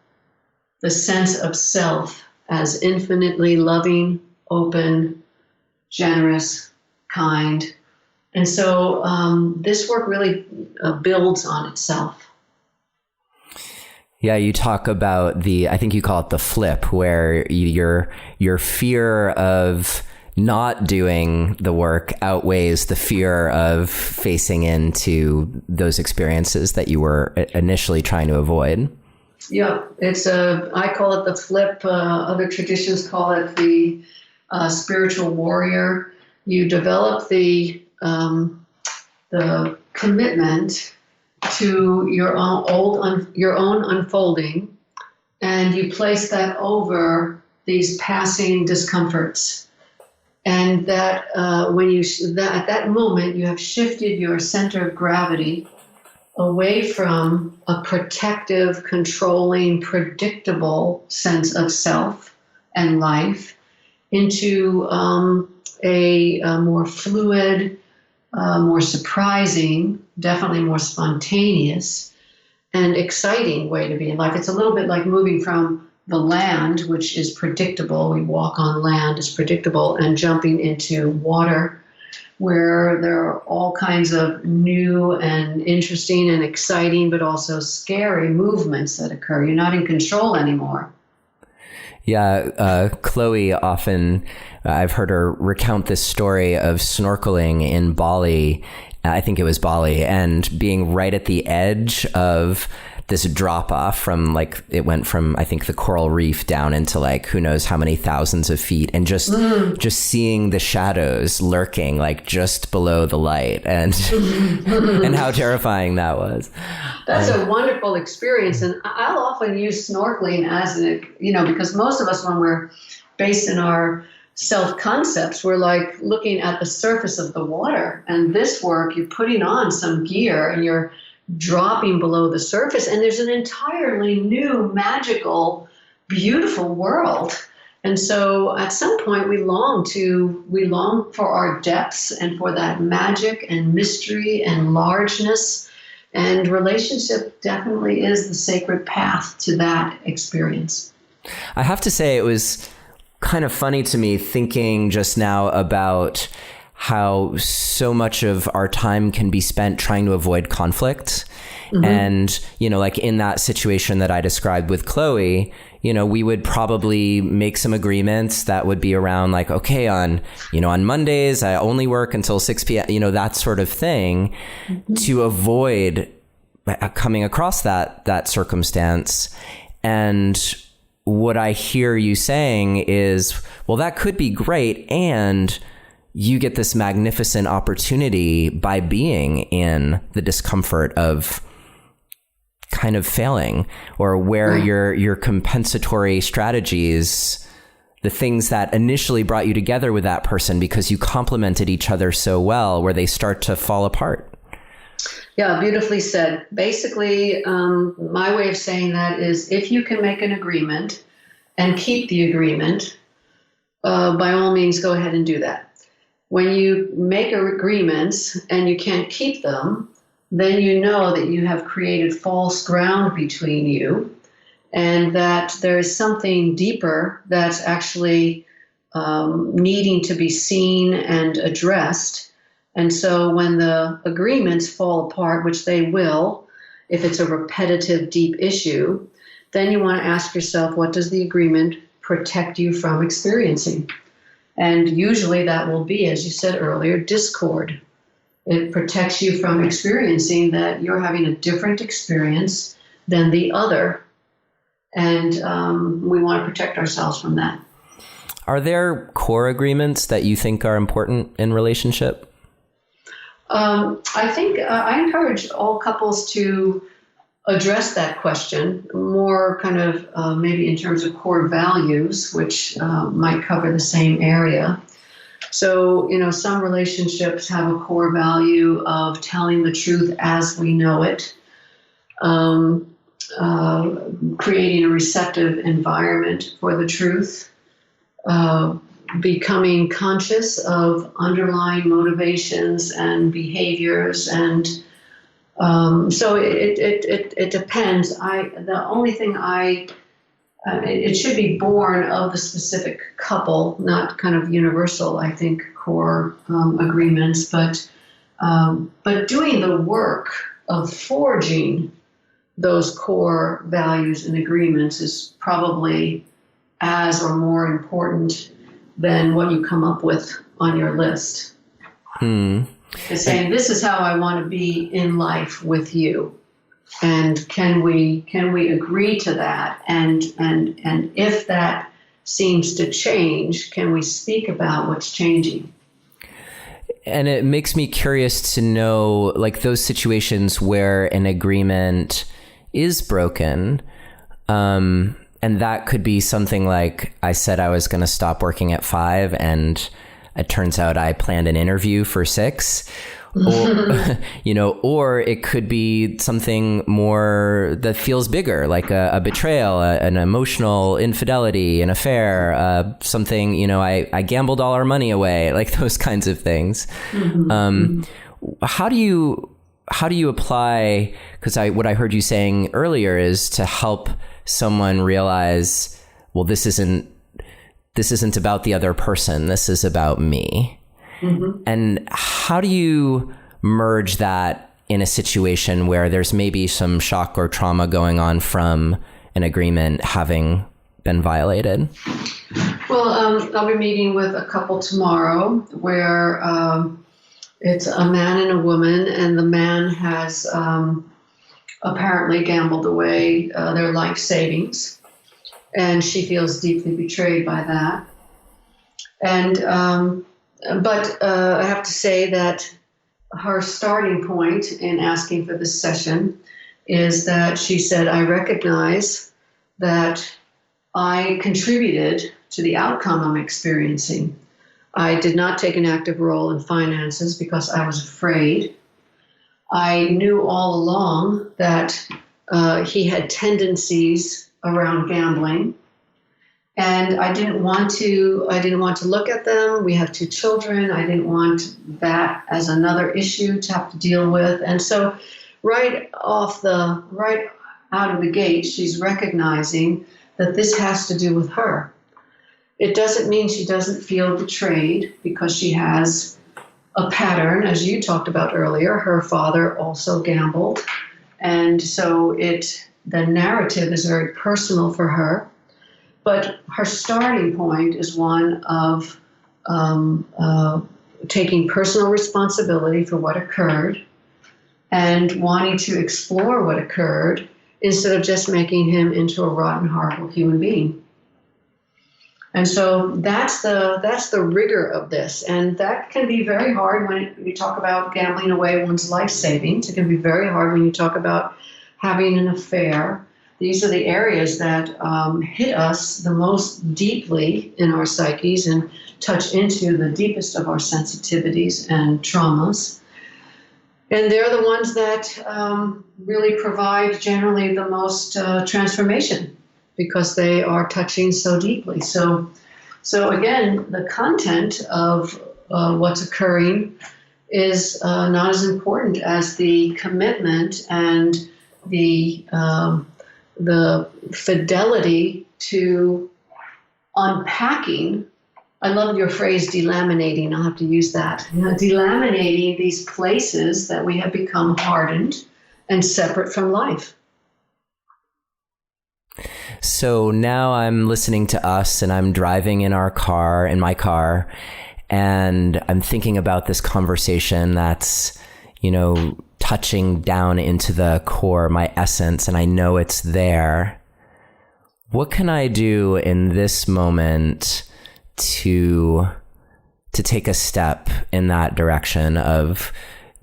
the sense of self as infinitely loving, open, generous, kind. And so this work really builds on itself. Yeah, you talk about I think you call it the flip, where your fear of not doing the work outweighs the fear of facing into those experiences that you were initially trying to avoid. Yeah, I call it the flip. Other traditions call it the spiritual warrior. You develop the commitment to your own unfolding, and you place that over these passing discomforts. And that at that moment, you have shifted your center of gravity away from a protective, controlling, predictable sense of self and life into a more fluid, more surprising, definitely more spontaneous and exciting way to be in life. It's a little bit like moving from the land, which is predictable. We walk on land, is predictable, and jumping into water, where there are all kinds of new and interesting and exciting, but also scary movements that occur. You're not in control anymore. Yeah, Chloe often, I've heard her recount this story of snorkeling in Bali. I think it was Bali, and being right at the edge of this drop off from it went from, I think, the coral reef down into who knows how many thousands of feet, and just seeing the shadows lurking just below the light, and and how terrifying that was. That's a wonderful experience. And I'll often use snorkeling as because most of us, when we're based in our self-concepts, we're looking at the surface of the water. And this work, you're putting on some gear and you're dropping below the surface, and there's an entirely new, magical, beautiful world. And so at some point we long for our depths and for that magic and mystery and largeness, and relationship definitely is the sacred path to that experience. I have to say, it was kind of funny to me thinking just now about how so much of our time can be spent trying to avoid conflict. Mm-hmm. And, in that situation that I described with Chloe, we would probably make some agreements that would be around okay, on Mondays, I only work until 6 p.m., that sort of thing, mm-hmm. to avoid coming across that circumstance. And what I hear you saying is, well, that could be great. And you get this magnificent opportunity by being in the discomfort of kind of failing, or where your compensatory strategies, the things that initially brought you together with that person because you complemented each other so well, where they start to fall apart. Yeah, beautifully said. Basically, my way of saying that is, if you can make an agreement and keep the agreement, by all means, go ahead and do that. When you make agreements and you can't keep them, then you know that you have created false ground between you, and that there is something deeper that's actually needing to be seen and addressed. And so when the agreements fall apart, which they will, if it's a repetitive, deep issue, then you want to ask yourself, what does the agreement protect you from experiencing? And usually that will be, as you said earlier, discord. It protects you from experiencing that you're having a different experience than the other. And we want to protect ourselves from that. Are there core agreements that you think are important in relationship? I think I encourage all couples to address that question more kind of maybe in terms of core values, which might cover the same area. So, some relationships have a core value of telling the truth as we know it, creating a receptive environment for the truth, becoming conscious of underlying motivations and behaviors, and so it depends. The only thing I it should be born of the specific couple, not kind of universal, I think, core agreements, but doing the work of forging those core values and agreements is probably as or more important than what you come up with on your list. It's saying, this is how I want to be in life with you. And can we agree to that? And if that seems to change, can we speak about what's changing? And it makes me curious to know, like, those situations where an agreement is broken, and that could be something like, I said I was going to stop working at 5, and it turns out I planned an interview for 6. Or, or it could be something more that feels bigger, like a betrayal, an emotional infidelity, an affair, something, I gambled all our money away, like those kinds of things. How do you apply, because what I heard you saying earlier is to help someone realize, well, this isn't about the other person, this is about me. And how do you merge that in a situation where there's maybe some shock or trauma going on from an agreement having been violated? Well, I'll be meeting with a couple tomorrow where it's a man and a woman, and the man has apparently gambled away their life savings, and she feels deeply betrayed by that. And But I have to say that her starting point in asking for this session is that she said, I recognize that I contributed to the outcome I'm experiencing. I did not take an active role in finances because I was afraid. I knew all along that he had tendencies around gambling. And I didn't want to look at them. We have 2 children. I didn't want that as another issue to have to deal with. And so right out of the gate, she's recognizing that this has to do with her. It doesn't mean she doesn't feel betrayed, because she has a pattern, as you talked about earlier. Her father also gambled. And so the narrative is very personal for her. But her starting point is one of taking personal responsibility for what occurred and wanting to explore what occurred instead of just making him into a rotten, horrible human being. And so that's the rigor of this. And that can be very hard when you talk about gambling away one's life savings. It can be very hard when you talk about having an affair. These are the areas that hit us the most deeply in our psyches and touch into the deepest of our sensitivities and traumas. And they're the ones that really provide generally the most transformation, because they are touching so deeply. So again, the content of what's occurring is not as important as the commitment and the fidelity to unpacking. I love your phrase, delaminating. I'll have to use that. Delaminating these places that we have become hardened and separate from life. So now I'm listening to us, and I'm driving in my car, and I'm thinking about this conversation that's, touching down into the core, my essence, and I know it's there. What can I do in this moment to take a step in that direction of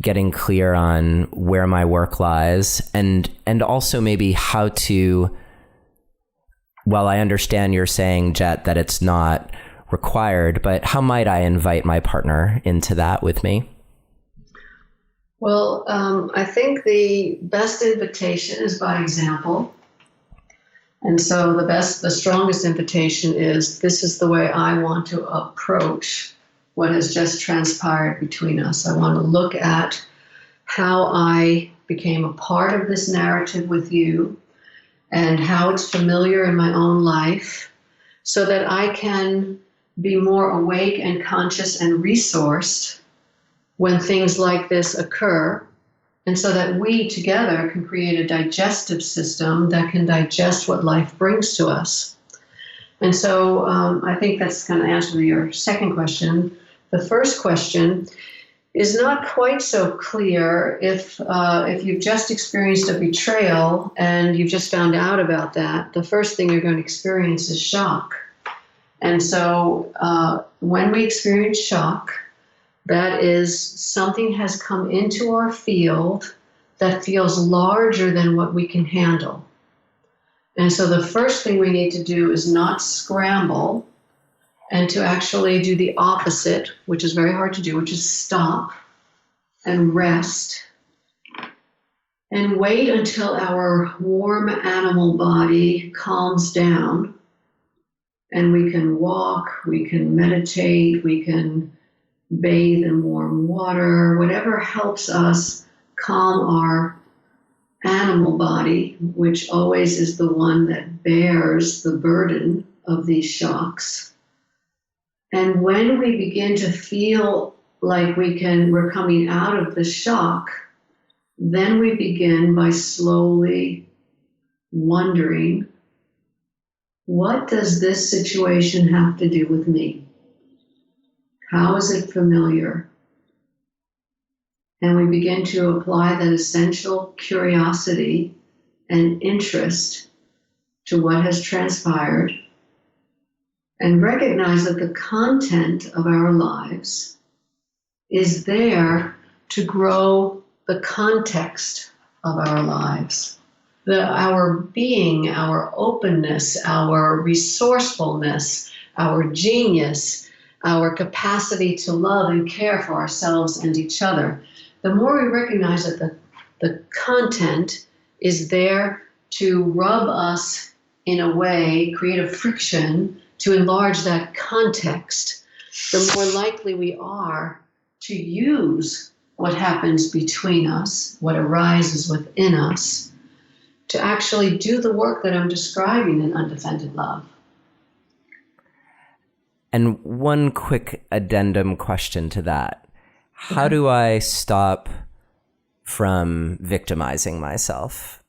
getting clear on where my work lies, and also maybe how to, well, I understand you're saying, Jett, that it's not required, but how might I invite my partner into that with me? Well, I think the best invitation is by example. And so the strongest invitation is, this is the way I want to approach what has just transpired between us. I want to look at how I became a part of this narrative with you, and how it's familiar in my own life so that I can be more awake and conscious and resourced when things like this occur, and so that we together can create a digestive system that can digest what life brings to us. And so I think that's going to answer your second question. The first question is not quite so clear. If you've just experienced a betrayal and you've just found out about that, the first thing you're going to experience is shock. And so when we experience shock, that is something has come into our field that feels larger than what we can handle. And so the first thing we need to do is not scramble and to actually do the opposite, which is very hard to do, which is stop and rest and wait until our warm animal body calms down and we can walk, we can meditate, we can bathe in warm water, whatever helps us calm our animal body, which always is the one that bears the burden of these shocks. And when we begin to feel like we're coming out of the shock, then we begin by slowly wondering, what does this situation have to do with me? How is it familiar? And we begin to apply that essential curiosity and interest to what has transpired and recognize that the content of our lives is there to grow the context of our lives. Our being, our openness, our resourcefulness, our genius, our capacity to love and care for ourselves and each other. The more we recognize that the content is there to rub us in a way, create a friction to enlarge that context, the more likely we are to use what happens between us, what arises within us, to actually do the work that I'm describing in Undefended Love. And one quick addendum question to that. How do I stop from victimizing myself?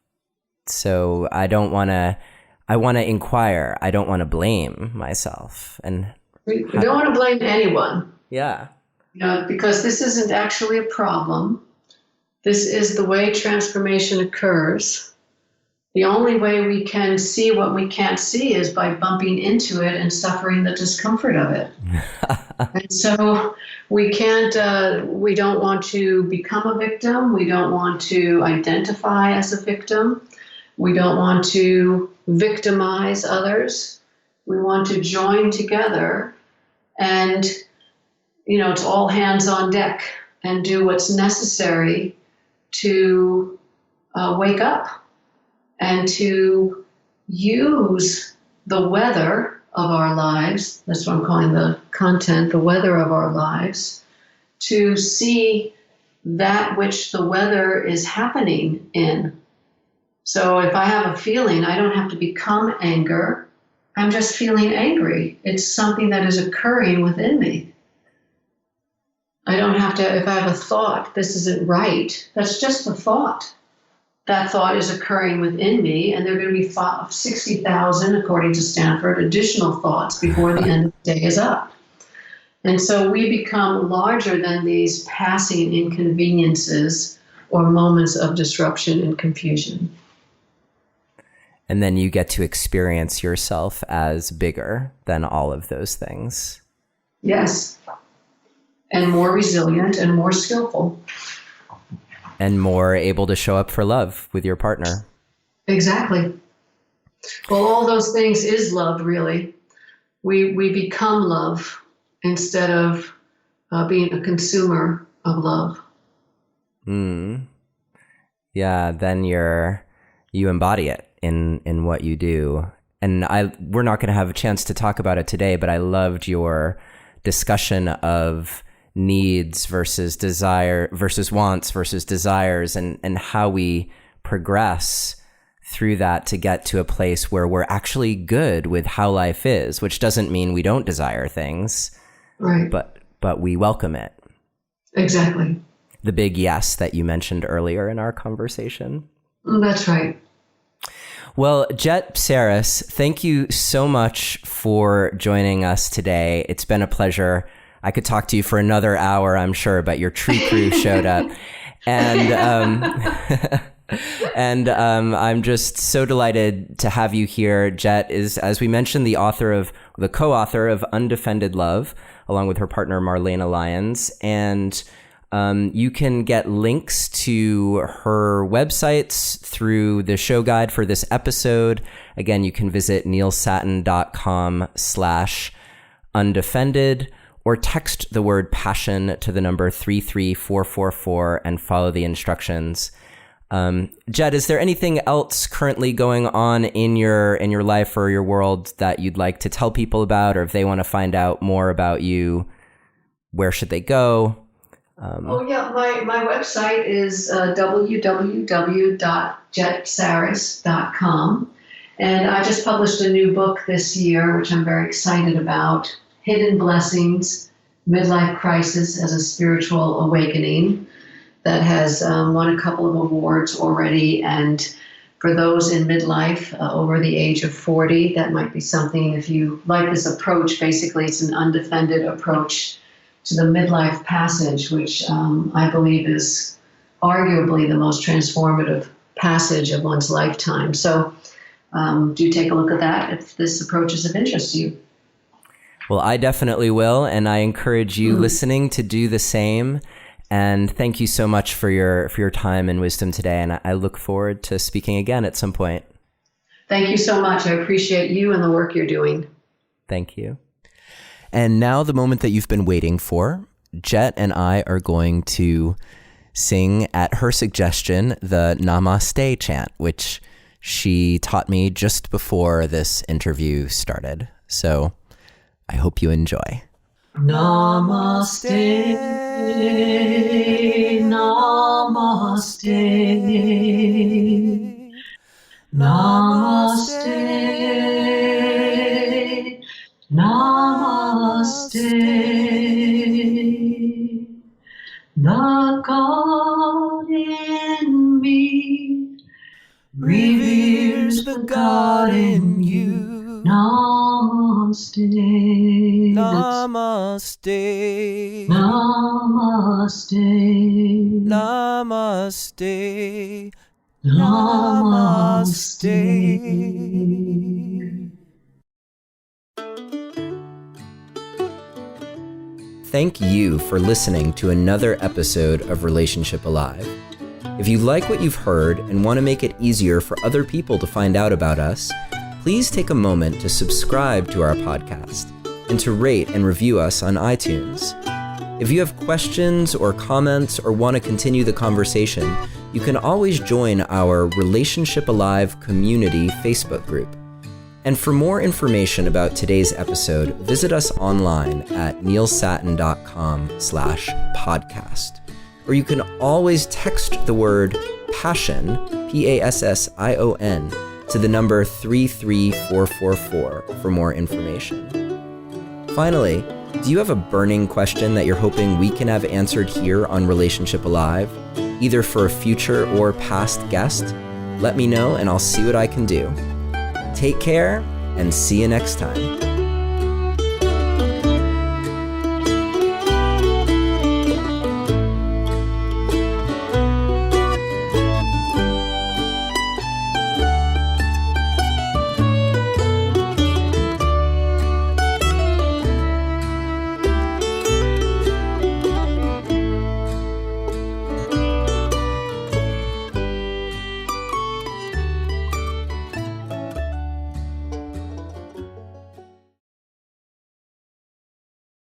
So I want to inquire. I don't want to blame myself. And we don't want to blame anyone. Yeah. Because this isn't actually a problem. This is the way transformation occurs. The only way we can see what we can't see is by bumping into it and suffering the discomfort of it. And so we don't want to become a victim. We don't want to identify as a victim. We don't want to victimize others. We want to join together and, it's all hands on deck and do what's necessary to wake up and to use the weather of our lives, that's what I'm calling the content, the weather of our lives, to see that which the weather is happening in. So if I have a feeling, I don't have to become anger. I'm just feeling angry. It's something that is occurring within me. I don't have to, if I have a thought, this isn't right, that's just a thought. That thought is occurring within me, and there are going to be 60,000, according to Stanford, additional thoughts before the end of the day is up. And so we become larger than these passing inconveniences or moments of disruption and confusion. And then you get to experience yourself as bigger than all of those things. Yes. And more resilient and more skillful. And more able to show up for love with your partner. Exactly. Well, all those things is love, really. We become love instead of being a consumer of love. Yeah, then you embody it in what you do. And we're not going to have a chance to talk about it today, but I loved your discussion of needs versus desire versus wants versus desires, and how we progress through that to get to a place where we're actually good with how life is, which doesn't mean we don't desire things, right? But we welcome it. Exactly. The big yes that you mentioned earlier in our conversation. That's right. Well, Jett Psaris, thank you so much for joining us today. It's been a pleasure. I could talk to you for another hour, I'm sure, but your tree crew showed up. And I'm just so delighted to have you here. Jett is, as we mentioned, the co-author of Undefended Love, along with her partner, Marlena Lyons. And you can get links to her websites through the show guide for this episode. Again, you can visit neilsattin.com/undefended or text the word passion to the number 33444 and follow the instructions. Jett, is there anything else currently going on in your life or your world that you'd like to tell people about, or if they want to find out more about you, where should they go? My website is www.jettpsaris.com. And I just published a new book this year, which I'm very excited about, Hidden Blessings, Midlife Crisis as a Spiritual Awakening, that has won a couple of awards already. And for those in midlife over the age of 40, that might be something, if you like this approach. Basically, it's an undefended approach to the midlife passage, which I believe is arguably the most transformative passage of one's lifetime. So do take a look at that if this approach is of interest to you. Well, I definitely will, and I encourage you listening to do the same. And thank you so much for your time and wisdom today, and I look forward to speaking again at some point. Thank you so much. I appreciate you and the work you're doing. Thank you. And now the moment that you've been waiting for. Jett and I are going to sing, at her suggestion, the Namaste chant, which she taught me just before this interview started. So I hope you enjoy. Namaste, namaste, namaste, namaste. The God in me reveres the God in you. Namaste. Namaste. Namaste. Namaste. Namaste. Thank you for listening to another episode of Relationship Alive. If you like what you've heard and want to make it easier for other people to find out about us, please take a moment to subscribe to our podcast and to rate and review us on iTunes. If you have questions or comments or want to continue the conversation, you can always join our Relationship Alive community Facebook group. And for more information about today's episode, visit us online at neilsattin.com/podcast. Or you can always text the word passion, PASSION, to the number 33444 for more information. Finally, do you have a burning question that you're hoping we can have answered here on Relationship Alive, either for a future or past guest? Let me know and I'll see what I can do. Take care and see you next time.